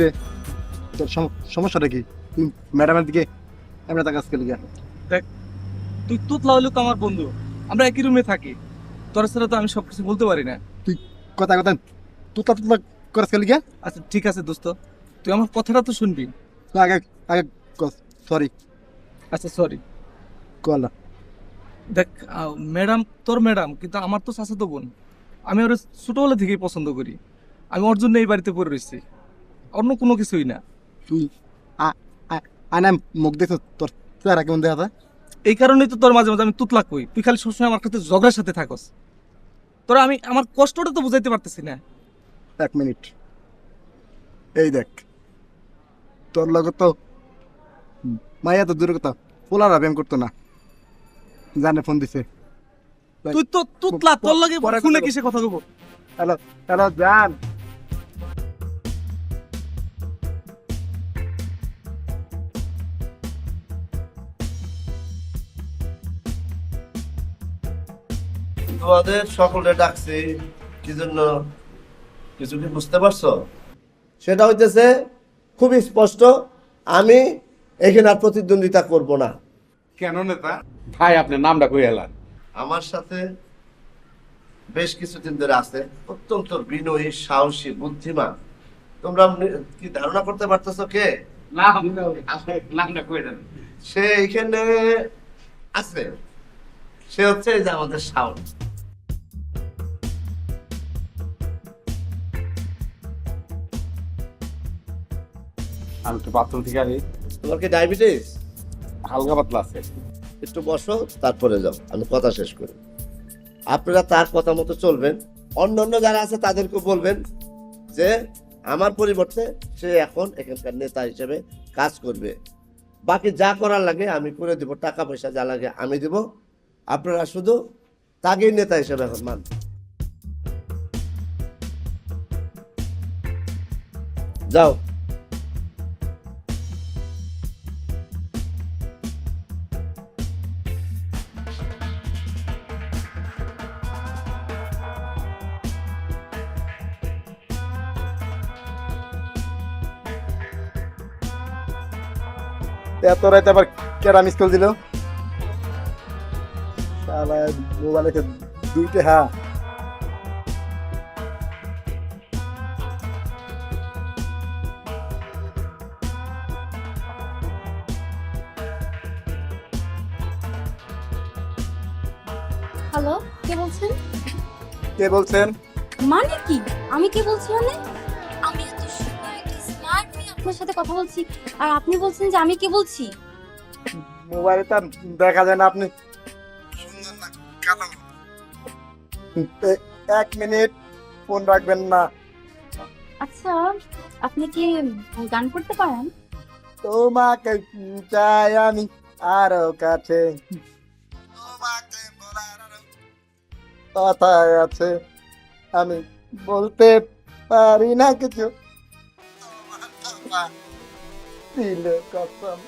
রে তোর সমস্যাটা কি? তুই ম্যাডামের দিকে এমনি তাকাস কে লিগা? দেখ, তুই তুতলা হইলেও তো আমার বন্ধু, আমরা একই রুমে থাকি। তোর ছাড়া তো আমি সবকিছু বলতে পারি না। তুই কথা কথা তুতলা তুতলা করাস কে লিগা? আচ্ছা ঠিক আছে দোস্ত, তুই আমার কথাটা তো শুনবি। আগে আগে সরি আচ্ছা সরি। কলা। দেখ ম্যাডাম তোর ম্যাডাম, কিন্তু আমার তো চাচাতো বোন। আমি ওর ছোটবেলা থেকেই পছন্দ করি। আমি ওর জন্য এই বাড়িতে পড়ে রয়েছি, অন্য কোনো কিছুই না। তুই আনা মুখ দেখছ তোর চেহারা কেমন দেখা যায়? এই কারণেই তো তোর মাঝে মাঝে আমি তুতলা কই, তুই খালি সবসময় আমার সাথে ঝগড়ার সাথে থাকস। তোরা আমি আমার কষ্টটা তো বুঝাইতে পারতেছি না। এক মিনিট, এই দেখ তোর লগে তো মাইয়া তো দূরের কথা, পোলারা ব্যায়াম করতো না, জানে ফোন দিছে। তুই তো তুতলা, তোর লাগে পরে ফোনে কথা কিসে কথা কব? হ্যালো হ্যালো জান। তোমাদের সকলে ডাকছি কি জন্য, কিছু কি বুঝতে পারছো? সেটা হইতেছে খুবই স্পষ্ট, আমি এখানে আর প্রতিদ্বন্দ্বিতা করব না। কেন নেতা ভাই আপনার নামটা কই এলেন? আমার সাথে বেশ কিছুদিন ধরে আছে, অত্যন্ত বিনয়ী, সাহসী, বুদ্ধিমান। তোমরা কি ধারণা করতে পারতেছো কে? নামটা কই দেন? সে এখানে আছে, সে হচ্ছে এই যে আমাদের শাওন। আমি তো বাথরুম থেকে আনি, তোমার কি ডায়াবেটিস? হালকা পাতলা আছে। একটু বসো, তারপরে যাও, আমি কথা শেষ করি। আপনারা তার কথা মতো চলবেন, অন্য অন্য যারা আছে তাদেরকে বলবেন যে আমার পরিবর্তে সে এখন এখানকার নেতা হিসেবে কাজ করবে। বাকি যা করার লাগে আমি করে দিব, টাকা পয়সা যা লাগে আমি দিব। আপনারা শুধু তাকেই নেতা হিসেবে এখন মান। যাও। এত রাইতে আবার কেরা মিস কল দিল? শালা মোবাইলে দুইটা হ্যাঁ। হ্যালো, কে বলছেন? কে বলছেন? মানে কি? আমি কে বলছি মানে? আমি এত সুন্দর একটা স্মার্ট মেয়ে আপনার সাথে কথা বলছি, আর আপনি বলছেন যে আমি কে বলছি? মোবাইলে তার দেখা যায় না আপনি সুন্দর না কালো। এক মিনিট ফোন রাখবেন না। আচ্ছা, আপনি কি গান করতে পারেন? তোমাকে চাই আমি আরো কাছে, তোমাকে বলার আরো কথা আছে, আমি বলতে পারি না কিছু, তোমার দিল কসম।